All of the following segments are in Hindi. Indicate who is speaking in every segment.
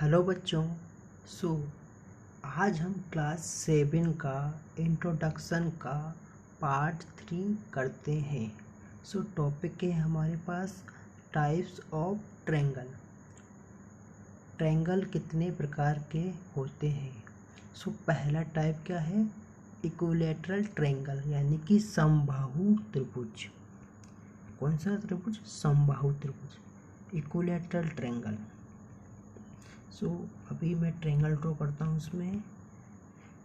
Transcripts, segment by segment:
Speaker 1: हेलो बच्चों। सो आज हम क्लास 7 का इंट्रोडक्शन का पार्ट 3 करते हैं। सो टॉपिक है हमारे पास टाइप्स ऑफ ट्रायंगल। ट्रायंगल कितने प्रकार के होते हैं। सो पहला टाइप क्या है, इक्विलैटरल ट्रायंगल यानी कि समबाहु त्रिभुज। कौन सा त्रिभुज? समबाहु त्रिभुज, इक्विलैटरल ट्रायंगल। सो अभी मैं ट्रायंगल ड्रॉ करता हूँ उसमें।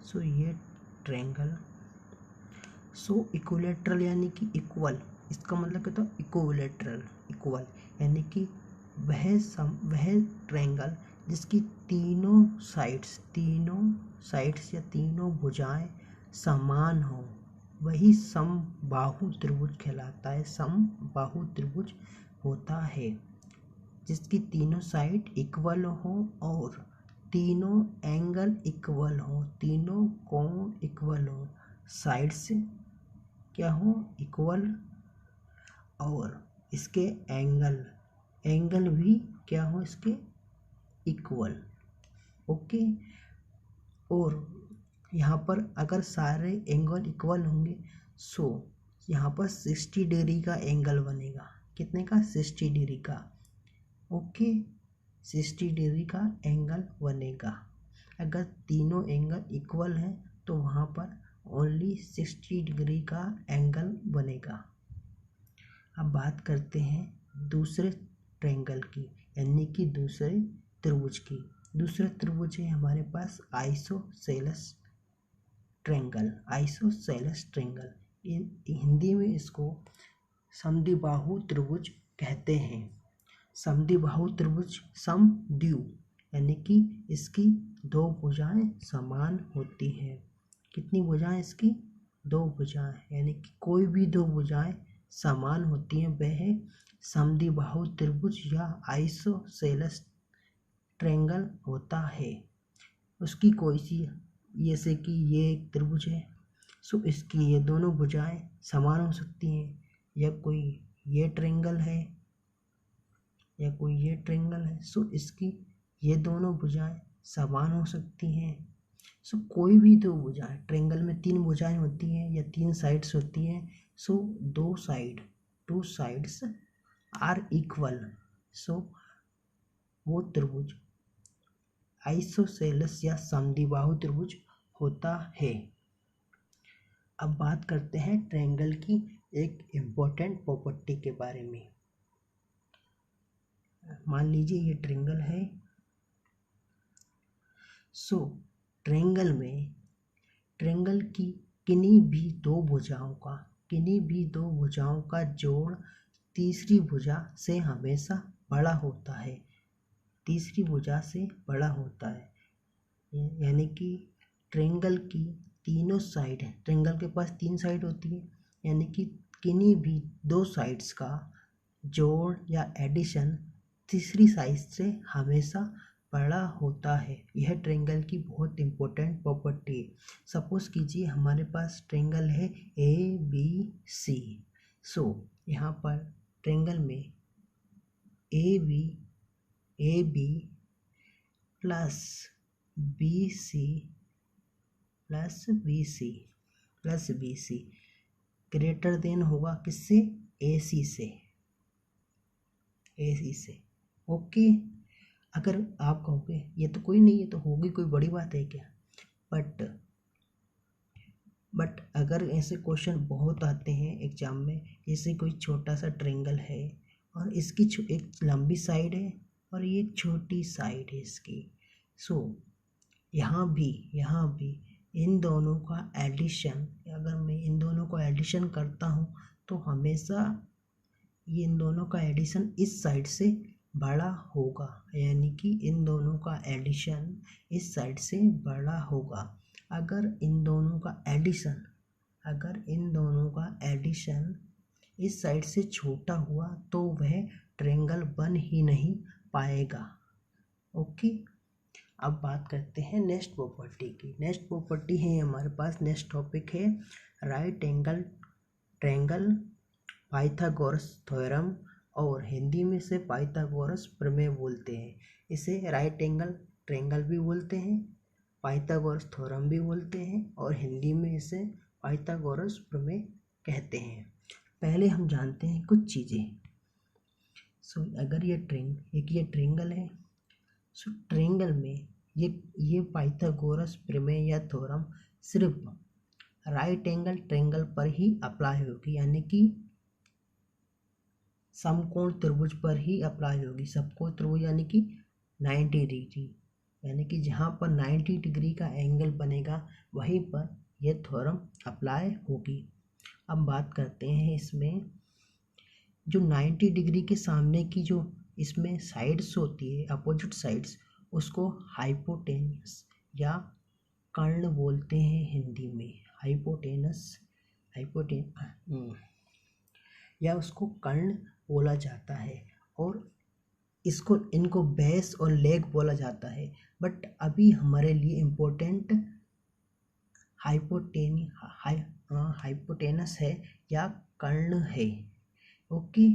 Speaker 1: सो ये ट्रायंगल, सो इक्विलैटरल यानी कि इक्वल, इसका मतलब क्या था, इक्विलैटरल इक्वल यानी कि वह ट्रायंगल जिसकी तीनों साइड्स या तीनों भुजाएं समान हो, वही समबाहु त्रिभुज कहलाता है। समबाहु त्रिभुज होता है जिसकी तीनों साइड इक्वल हो और तीनों एंगल इक्वल हो, तीनों कोण इक्वल हो, साइड से क्या हो, इक्वल, और इसके एंगल भी क्या हो, इसके इक्वल। ओके। और यहाँ पर अगर सारे एंगल इक्वल होंगे सो यहाँ पर 60 डिग्री का एंगल बनेगा। कितने का? 60 डिग्री का। ओके, 60 डिग्री का एंगल बनेगा। अगर तीनों एंगल इक्वल हैं तो वहाँ पर ओनली 60 डिग्री का एंगल बनेगा। अब बात करते हैं दूसरे ट्रायंगल की, यानी कि दूसरे त्रिभुज की। दूसरा त्रिभुज है हमारे पास isosceles triangle. Isosceles triangle, Hindi में इसको समद्विबाहु त्रिभुज कहते हैं। समद्विबाहु त्रिभुज, समद्वि यानी कि इसकी दो भुजाएं समान होती हैं। कितनी भुजाएं इसकी? दो भुजाएं, यानी कि कोई भी दो भुजाएं समान होती हैं, वह समद्विबाहु त्रिभुज या आइसोसेलेस ट्रायंगल होता है। उसकी कोई सी, जैसे कि ये एक त्रिभुज है, सो इसकी ये दोनों भुजाएं समान हो सकती हैं, या कोई ये ट्रायंगल है या कोई ये ट्रायंगल है, सो इसकी ये दोनों भुजाएं समान हो सकती हैं। सो कोई भी दो भुजाएं, ट्रायंगल में 3 भुजाएं होती हैं या 3 साइड्स होती हैं, सो टू साइड्स आर इक्वल, सो वो त्रिभुज आइसोसेलेस या समद्विबाहु त्रिभुज होता है। अब बात करते हैं ट्रायंगल की एक इम्पोर्टेंट प्रॉपर्टी के बारे में। मान लीजिए ये ट्रायंगल है। सो ट्रायंगल की किन्हीं भी दो भुजाओं का जोड़ तीसरी भुजा से हमेशा बड़ा होता है। तीसरी भुजा से बड़ा होता है, यानी कि ट्रायंगल की तीनों साइड है, ट्रायंगल के पास 3 साइड होती है, यानी कि किन्हीं भी दो साइड्स का जोड़ या एडिशन तीसरी साइड से हमेशा बड़ा होता है। यह ट्रायंगल की बहुत इंपॉर्टेंट प्रॉपर्टी है। सपोज कीजिए हमारे पास ट्रायंगल है ABC। सो यहाँ पर ट्रायंगल में AB plus BC greater than होगा किससे? AC से। ओके। अगर आप कहोगे ये तो कोई नहीं, ये तो होगी, कोई बड़ी बात है क्या? बट अगर ऐसे क्वेश्चन बहुत आते हैं एग्जाम में, जैसे कोई छोटा सा ट्रायंगल है और इसकी एक लंबी साइड है और ये एक छोटी साइड है इसकी, सो यहाँ भी इन दोनों का एडिशन, अगर मैं इन दोनों को एडिशन करता हूँ तो हमेशा ये इन दोनों का एडिशन इस साइड से बड़ा होगा, यानी कि इन दोनों का एडिशन इस साइड से बड़ा होगा। अगर इन दोनों का एडिशन इस साइड से छोटा हुआ तो वह ट्रायंगल बन ही नहीं पाएगा। ओके। अब बात करते हैं नेक्स्ट प्रॉपर्टी की। नेक्स्ट प्रॉपर्टी है हमारे पास, नेक्स्ट टॉपिक है right angle triangle, Pythagoras theorem और हिंदी में इसे पाइथागोरस प्रमेय बोलते हैं। इसे राइट एंगल ट्रायंगल भी बोलते हैं, पाइथागोरस थ्योरम भी बोलते हैं और हिंदी में इसे पाइथागोरस प्रमेय कहते हैं। पहले हम जानते हैं कुछ चीज़ें। अगर ये ट्रायंगल है, सो ट्रायंगल में ये पाइथागोरस प्रमेय या थ्योरम सिर्फ राइट एंगल ट्रायंगल पर ही अप्लाई होगी, यानी कि समकोण त्रिभुज पर ही अप्लाई होगी। समकोण त्रिभुज यानी कि 90 डिग्री, यानी कि जहाँ पर 90 डिग्री का एंगल बनेगा वहीं पर यह थ्योरम अप्लाई होगी। अब बात करते हैं इसमें जो 90 डिग्री के सामने की जो इसमें साइड्स होती है, अपोजिट साइड्स, उसको हाइपोटेनस या कर्ण बोलते हैं हिंदी में। या उसको कर्ण बोला जाता है और इनको बेस और लेग बोला जाता है। बट अभी हमारे लिए इम्पोर्टेंट हाइपोटेनस है या कर्ण है। ओके,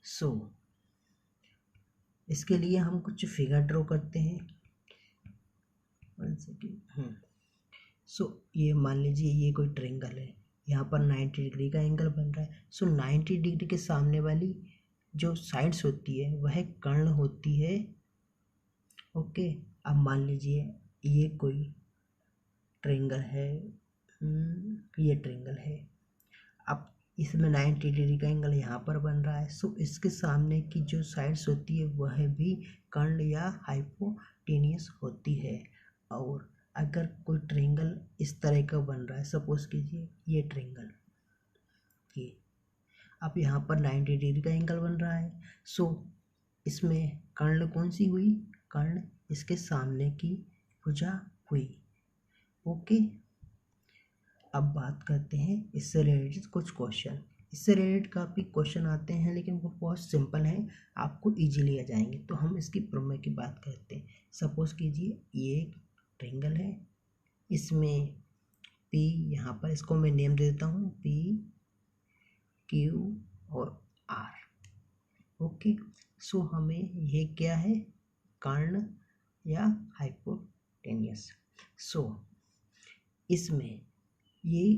Speaker 1: सो इसके लिए हम कुछ फिगर ड्रॉ करते हैं। 1 सेकेंड। सो ये मान लीजिए ये कोई ट्रायंगल है, यहाँ पर 90 डिग्री का एंगल बन रहा है। सो 90 डिग्री के सामने वाली जो साइड्स होती है वह कर्ण होती है। ओके, अब मान लीजिए ये कोई ट्रायंगल है, ये ट्रायंगल है। अब इसमें 90 डिग्री का एंगल यहाँ पर बन रहा है। सो इसके सामने की जो साइड्स होती है वह भी कर्ण या हाइपोटेनियस होती है। और अगर कोई ट्रायंगल इस तरह का बन रहा है, सपोज कीजिए ये ट्रायंगल, ये अब यहाँ पर 90 डिग्री का एंगल बन रहा है। सो इसमें कर्ण कौन सी हुई? कर्ण इसके सामने की भुजा हुई। ओके, अब बात करते हैं इससे रिलेटेड कुछ क्वेश्चन। इससे रिलेटेड काफ़ी क्वेश्चन आते हैं लेकिन वो बहुत सिंपल है, आपको इजीली आ जाएंगे। तो हम इसकी प्रमेय की बात करते हैं। सपोज कीजिए ये ट्रायंगल है, इसमें P, यहाँ पर इसको मैं नेम दे देता हूँ P, Q और R। ओके, सो हमें ये क्या है? कर्ण या हाइपोटेनियस। सो इसमें ये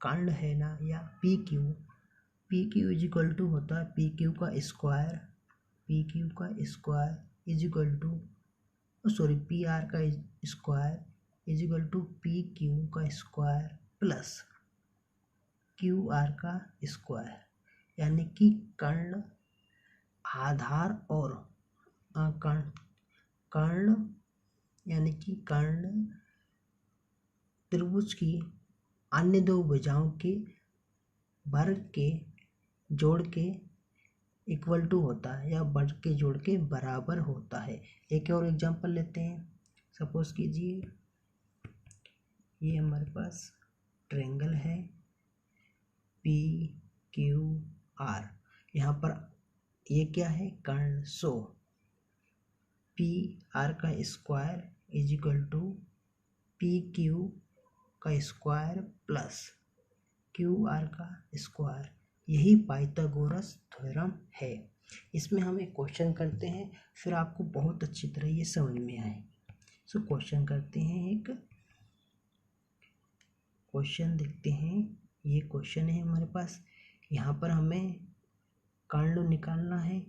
Speaker 1: कर्ण है ना, या P Q is equal to होता है पी क्यू का square is equal to P R का square is equal to P Q का स्क्वायर प्लस क्यू आर का स्क्वायर। यानी कि कर्ण आधार और कर्ण यानी कि कर्ण त्रिभुज की अन्य दो भुजाओं के वर्ग के जोड़ के इक्वल टू होता है या वर्ग के जोड़ के बराबर होता है। एक और एग्जांपल लेते हैं। सपोज कीजिए ये हमारे पास ट्रायंगल है पी क्यू आर, यहाँ पर ये क्या है? कर्ण। सो पी आर का square is equal to P Q का स्क्वायर प्लस क्यू आर का स्क्वायर। यही पाइथागोरस थ्योरम है। इसमें हम एक क्वेश्चन करते हैं, फिर आपको बहुत अच्छी तरह ये समझ में आएगी। सो क्वेश्चन करते हैं, एक क्वेश्चन देखते हैं। ये क्वेश्चन है हमारे पास, यहाँ पर हमें कर्ण निकालना है।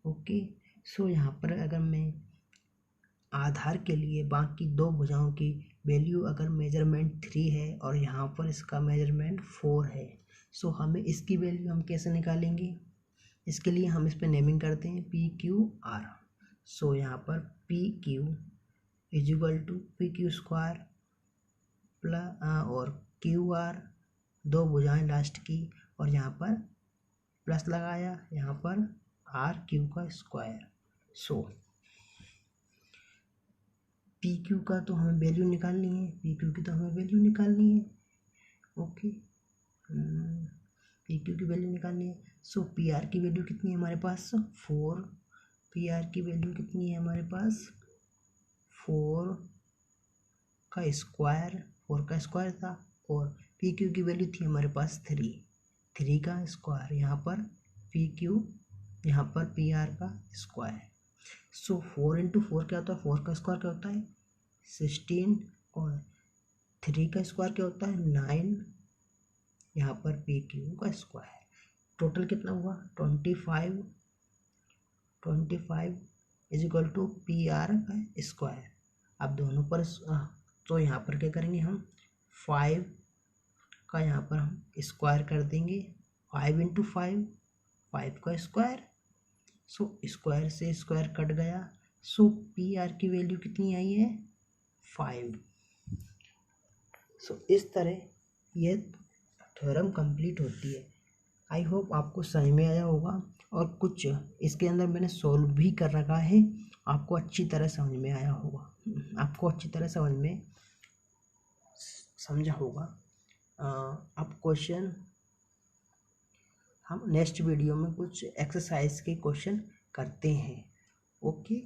Speaker 1: ओके, सो यहाँ पर अगर मैं आधार के लिए बाकी दो भुजाओं की वैल्यू अगर मेजरमेंट 3 है और यहाँ पर इसका मेजरमेंट 4 है, सो हमें इसकी वैल्यू हम कैसे निकालेंगे? इसके लिए हम इस पर नेमिंग करते हैं पी क्यू आर। सो यहाँ पर P Q is equal to P Q square plus और क्यू आर, दो भुजाएं लास्ट की, और यहाँ पर प्लस लगाया, यहाँ पर आर क्यू का स्क्वायर। सो पी क्यू का तो हमें वैल्यू निकालनी है, ओके, पी क्यू की वैल्यू निकालनी है। सो पी आर की वैल्यू कितनी है हमारे पास? 4। पी आर की वैल्यू कितनी है हमारे पास? 4 का स्क्वायर था, और पी क्यू की वैल्यू थी हमारे पास 3 का स्क्वायर, यहाँ पर पी क्यू, यहाँ पर पी आर का स्क्वायर। सो 4 इंटू 4 क्या होता है, 4 का स्क्वायर क्या होता है 16, और 3 का स्क्वायर क्या होता है 9, यहाँ पर पी क्यू का स्क्वायर। टोटल कितना हुआ 25 is equal to P R का स्क्वायर। अब दोनों पर तो यहाँ पर क्या करेंगे हम 5 का यहाँ पर हम स्क्वायर कर देंगे, 5 इंटू 5 का स्क्वायर। सो स्क्वायर से स्क्वायर कट गया। सो पी आर की वैल्यू कितनी आई है 5। सो इस तरह ये थ्योरम कंप्लीट होती है। आई होप आपको समझ में आया होगा, और कुछ इसके अंदर मैंने सॉल्व भी कर रखा है, आपको अच्छी तरह समझ में आया होगा, आपको अच्छी तरह समझा होगा। अब क्वेश्चन हम नेक्स्ट वीडियो में कुछ एक्सरसाइज के क्वेश्चन करते हैं। ओके।